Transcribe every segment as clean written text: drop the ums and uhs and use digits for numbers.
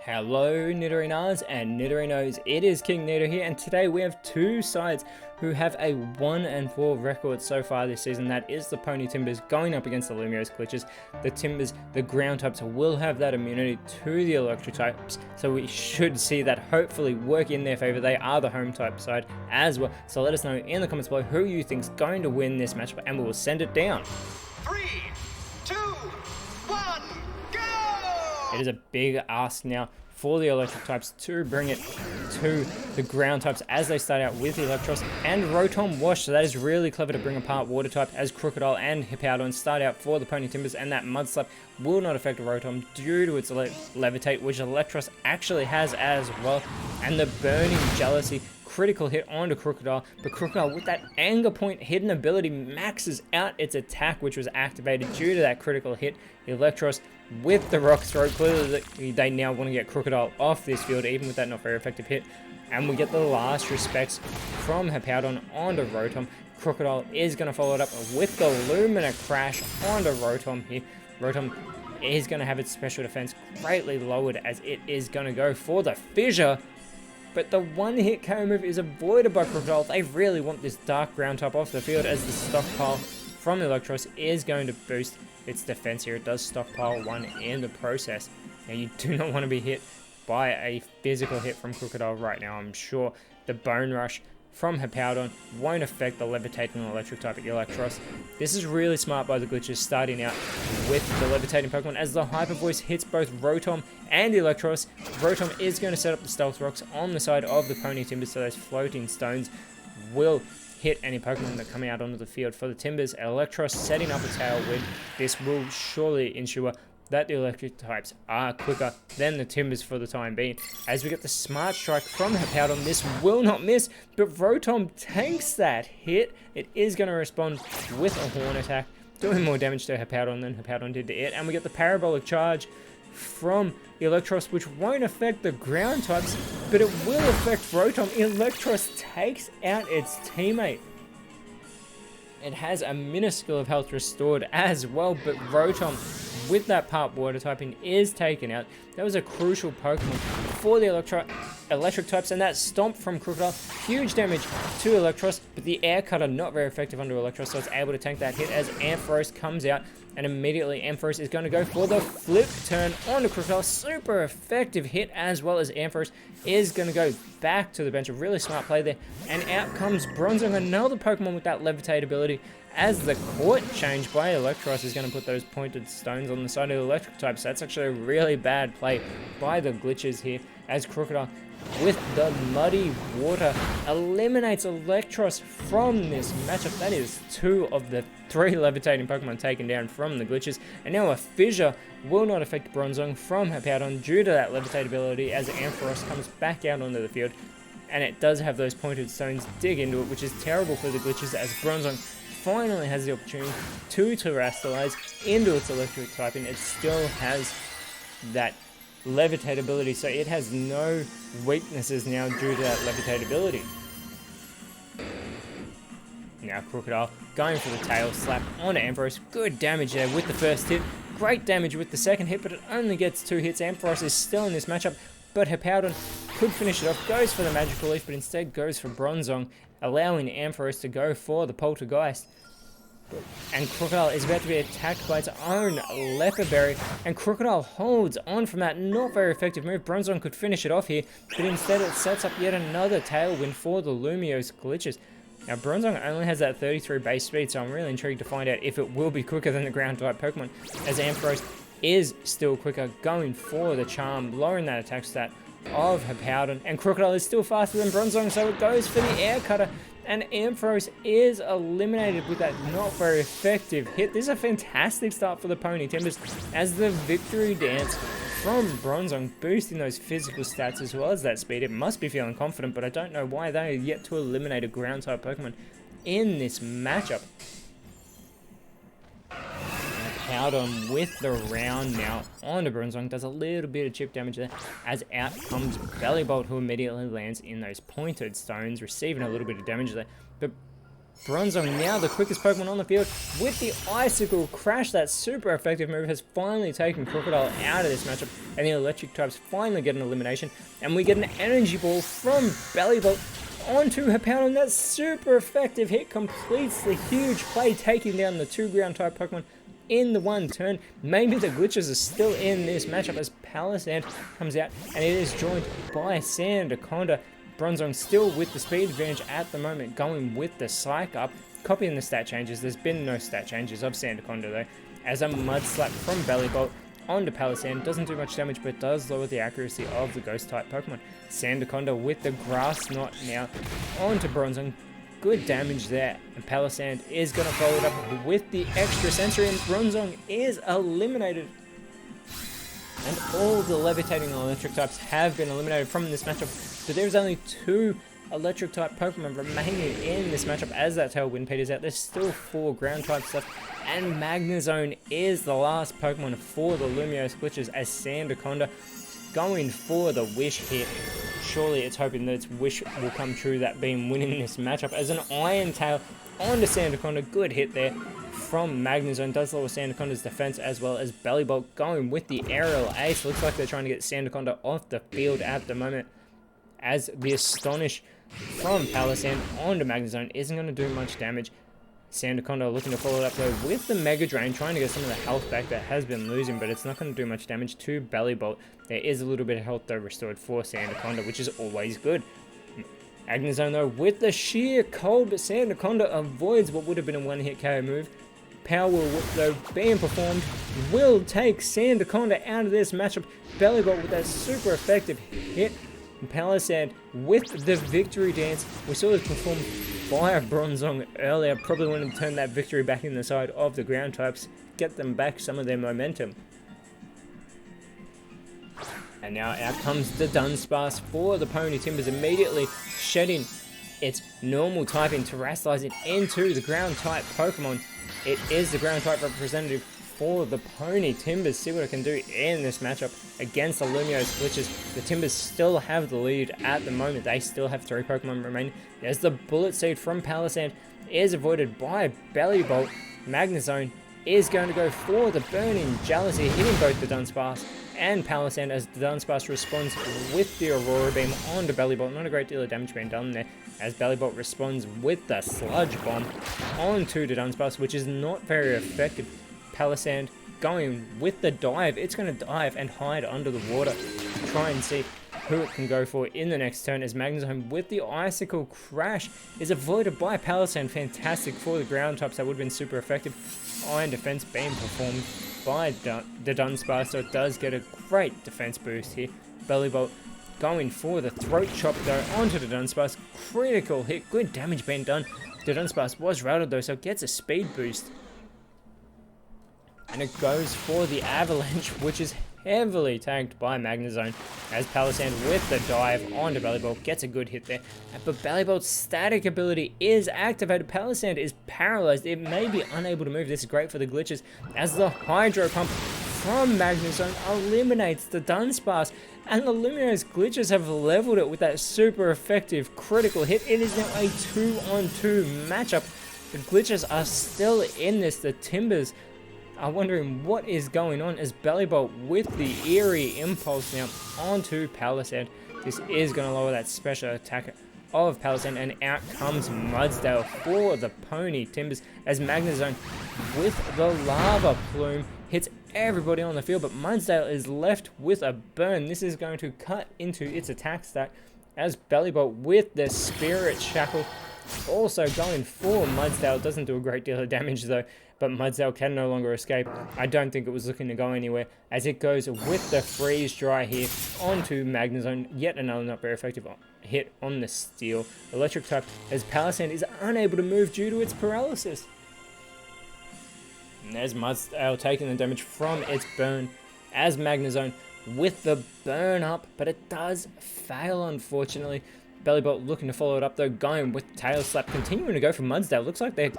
Hello Nidorinas and Nidorinos, it is King Nido here, and today we have two sides who have a 1-4 record so far this season. That is the Pony Timbers going up against the Lumiose Glitches. The Timbers, the ground types, will have that immunity to the electric types, so we should see that hopefully work in their favor. They are the home type side as well, so let us know in the comments below who you think is going to win this matchup and we will send it down. 3, 2, 1, go! It is a big ask now for the electric types to bring it to the ground types as they start out with the Eelektross and Rotom Wash. So that is really clever to bring apart water type, as Krookodile and Hippowdon start out for the Pony Timbers, and that Mud Slap will not affect Rotom due to its Levitate, which Eelektross actually has as well. And the Burning Jealousy critical hit onto Krookodile, but Krookodile with that Anger Point hidden ability maxes out its attack, which was activated due to that critical hit. Eelektross with the Rock Throw, clearly they now want to get Krookodile off this field, even with that not very effective hit. And we get the last respects from Hippowdon onto Rotom. Krookodile is going to follow it up with the Lumina Crash onto Rotom here. Rotom is going to have its special defense greatly lowered as it is going to go for the Fissure. But the one-hit KO move is avoided by Krookodile. They really want this Dark Ground type off the field, as the stockpile from Eelektross is going to boost its defense here. It does stockpile one in the process. Now, you do not want to be hit by a physical hit from Krookodile right now. I'm sure the Bone Rush from Hippowdon won't affect the Levitating Electric type Eelektross. This is really smart by the Glitches, starting out with the Levitating Pokemon, as the Hyper Voice hits both Rotom and Eelektross. Rotom is going to set up the Stealth Rocks on the side of the Pony Timbers, so those floating stones will hit any Pokemon that come out onto the field for the Timbers. Eelektross setting up a Tailwind. This will surely ensure that the electric types are quicker than the Timbers for the time being. As we get the Smart Strike from Hippowdon, this will not miss, but Rotom tanks that hit. It is going to respond with a Horn Attack, doing more damage to Hippowdon than Hippowdon did to it. And we get the Parabolic Charge from Eelektross, which won't affect the ground types, but it will affect Rotom. Eelektross takes out its teammate. It has a minuscule of health restored as well, but Rotom, with that part water typing, is taken out. That was a crucial Pokemon for the electric types, and that Stomp from Krookodile, huge damage to Eelektross, but the Air Cutter not very effective under Eelektross, so it's able to tank that hit as Ampharos comes out, and immediately Ampharos is going to go for the Flip Turn onto Krookodile. Super effective hit, as well as Ampharos is going to go back to the bench. A really smart play there, and out comes Bronzong, another Pokemon with that Levitate ability, as the Court Change by Eelektross is going to put those pointed stones on the side of the electric types. So that's actually a really bad play by the Glitches here, as Krookodile with the Muddy Water eliminates Eelektross from this matchup. That is 2 of the 3 Levitating Pokemon taken down from the Glitches. And now a Fissure will not affect Bronzong from Hippowdon due to that Levitate ability, as Ampharos comes back out onto the field. And it does have those pointed stones dig into it, which is terrible for the Glitches, as Bronzong finally has the opportunity to Terastallize into its electric typing. It still has that Levitate ability, so it has no weaknesses now due to that Levitate ability. Now Krookodile going for the Tail Slap on Ampharos. Good damage there with the first hit. Great damage with the second hit, but it only gets 2 hits. Ampharos is still in this matchup, but Hippowdon could finish it off. Goes for the Magical Leaf, but instead goes for Bronzong, allowing Ampharos to go for the Poltergeist. And Krookodile is about to be attacked by its own Leopard Berry, and Krookodile holds on from that not very effective move. Bronzong could finish it off here, but instead it sets up yet another Tailwind for the Lumiose Glitches. Now Bronzong only has that 33 base speed, so I'm really intrigued to find out if it will be quicker than the ground type Pokemon, as Ampharos is still quicker, going for the Charm, lowering that attack stat of Hippowdon. And Krookodile is still faster than Bronzong, so it goes for the Air Cutter, and Ampharos is eliminated with that not very effective hit. This is a fantastic start for the Pony Timbers, as the Victory Dance from Bronzong, boosting those physical stats as well as that speed. It must be feeling confident, but I don't know why they are yet to eliminate a ground type Pokemon in this matchup. Hippowdon with the round now onto Bronzong, does a little bit of chip damage there, as out comes Bellibolt, who immediately lands in those pointed stones, receiving a little bit of damage there. But Bronzong, now the quickest Pokemon on the field with the Icicle Crash. That super effective move has finally taken Crocodile out of this matchup, and the electric types finally get an elimination, and we get an Energy Ball from Bellibolt onto Hippowdon. That super effective hit completes the huge play, taking down the 2 ground type Pokemon in the one turn. Maybe the glitches are still in this matchup as Palisand comes out, and it is joined by Sandaconda. Bronzong still with the speed advantage at the moment, going with the Psych Up, copying the stat changes. There's been no stat changes of Sandaconda though, as a Mud Slap from Bellibolt onto Palisand doesn't do much damage, but does lower the accuracy of the Ghost type Pokemon. Sandaconda with the Grass Knot now onto Bronzong. Good damage there, and Palisand is going to follow it up with the extra sensory, and Bronzong is eliminated. And all the levitating electric types have been eliminated from this matchup, but there's only 2 electric type Pokemon remaining in this matchup as that Tailwind peters out. There's still 4 ground types left, and Magnezone is the last Pokemon for the Lumiose glitches as Sandaconda going for the Wish hit. Surely it's hoping that its wish will come true, that being winning this matchup, as an Iron Tail onto Sandaconda. Good hit there from Magnezone, does lower Sandaconda's defense, as well as Bellibolt going with the Aerial Ace. Looks like they're trying to get Sandaconda off the field at the moment, as the Astonish from Palisand onto Magnezone isn't going to do much damage. Sandaconda looking to follow it up though with the Mega Drain, trying to get some of the health back that has been losing, but it's not going to do much damage to Bellibolt. There is a little bit of health though restored for Sandaconda, which is always good. Magnezone though with the sheer cold, but Sandaconda avoids what would have been a one-hit KO move. Power Whip though being performed will take Sandaconda out of this matchup. Bellibolt with that super effective hit. And Palisand with the Victory Dance. We saw this performed by Bronzong earlier. Probably wanted to turn that victory back in the side of the ground types, get them back some of their momentum. And now out comes the Dunsparce for the Pony Timbers, immediately shedding its normal typing, terrestrializing into the ground type Pokemon. It is the ground type representative for the Pony Timbers. See what it can do in this matchup against the Lumiose glitches. The Timbers still have the lead at the moment. They still have 3 Pokemon remaining. There's the Bullet Seed from Palisand, is avoided by Bellibolt. Magnezone is going to go for the Burning Jealousy, hitting both the Dunsparce and Palisand as the Dunsparce responds with the Aurora Beam onto Bellibolt. Not a great deal of damage being done there, as Bellibolt responds with the Sludge Bomb onto the Dunsparce, which is not very effective. Palisand going with the dive. It's going to dive and hide under the water to try and see who it can go for in the next turn, as Magnezone with the Icicle Crash is avoided by Palisand. Fantastic for the ground types. That would have been super effective. Iron Defense being performed by the Dunsparce, so it does get a great defense boost here. Bellibolt going for the Throat Chop though onto the Dunsparce. Critical hit. Good damage being done. The Dunsparce was routed though, so it gets a speed boost. And it goes for the Avalanche, which is heavily tagged by Magnezone, as Palisand with the dive onto Bellibolt gets a good hit there. But Bellibolt's static ability is activated. Palisand is paralyzed. It may be unable to move. This is great for the glitches, as the Hydro Pump from Magnezone eliminates the Dunsparce, and the Lumiose glitches have leveled it with that super effective critical hit. It is now a 2-on-2 matchup. The glitches are still in this. The Timbers are wondering what is going on, as Bellibolt with the Eerie Impulse now onto Palisand. This is going to lower that special attack of Palisand, and out comes Mudsdale for the Pony Timbers, as Magnezone with the Lava Plume hits everybody on the field, but Mudsdale is left with a burn. This is going to cut into its attack stack, as Bellibolt with the Spirit Shackle also going for Mudsdale. Doesn't do a great deal of damage though, but Mudsdale can no longer escape. I don't think it was looking to go anywhere, as it goes with the Freeze Dry here onto Magnezone. Yet another not very effective hit on the Steel Electric type, as Palisand is unable to move due to its paralysis. And there's Mudsdale taking the damage from its burn, as Magnezone with the burn up, but it does fail unfortunately. Bellibolt looking to follow it up though, going with Tail Slap, continuing to go for Mudsdale. Looks like they're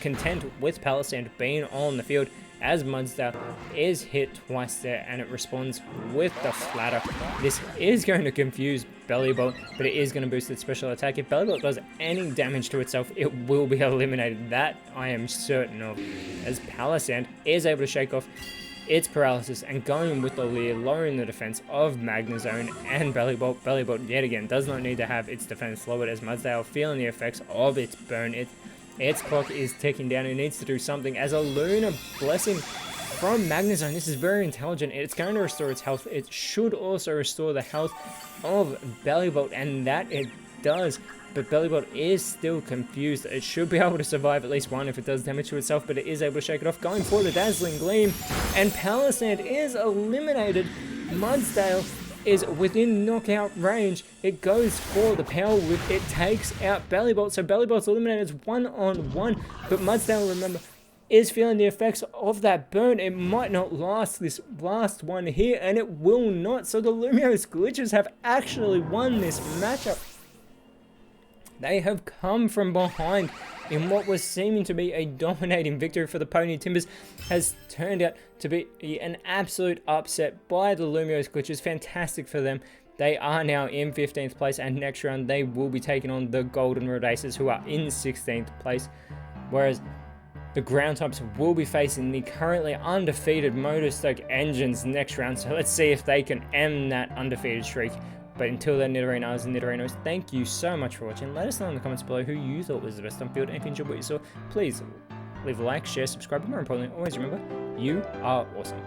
content with Palisand being on the field, as Mudsdale is hit twice there, and it responds with the Flatter. This is going to confuse Bellibolt, but it is going to boost its special attack. If Bellibolt does any damage to itself, it will be eliminated. That I am certain of, as Palossand is able to shake off its paralysis and going with the Leer, lowering the defense of Magnezone and Bellibolt. Bellibolt yet again does not need to have its defense lowered, as Mudsdale feeling the effects of its burn. Its clock is ticking down. It needs to do something, as a Lunar Blessing from Magnezone. This is very intelligent. It's going to restore its health. It should also restore the health of Bellibolt, and that it does. But Bellibolt is still confused. It should be able to survive at least one if it does damage to itself, but it is able to shake it off, going for the Dazzling Gleam, and Palossand is eliminated. Mudsdale is within knockout range. It goes for the Power Whip. It takes out Bellibolt, so Bellibolt's eliminated. It's 1-on-1, but Mudsdale, remember, is feeling the effects of that burn. It might not last this last one here, and it will not. So the Lumiose Glitches have actually won this matchup. They have come from behind in what was seeming to be a dominating victory for the Pony Timbers, has turned out to be an absolute upset by the Lumiose Glitches. Fantastic for them. They are now in 15th place, and next round they will be taking on the Golden Rhodaces, who are in 16th place, whereas the ground types will be facing the currently undefeated Motorstoke Engines next round. So let's see if they can end that undefeated streak. But until then, Nidorinos and Nidorinos, thank you so much for watching. Let us know in the comments below who you thought was the best on field. And if you enjoyed what you saw, please leave a like, share, subscribe, but more importantly, always remember, you are awesome.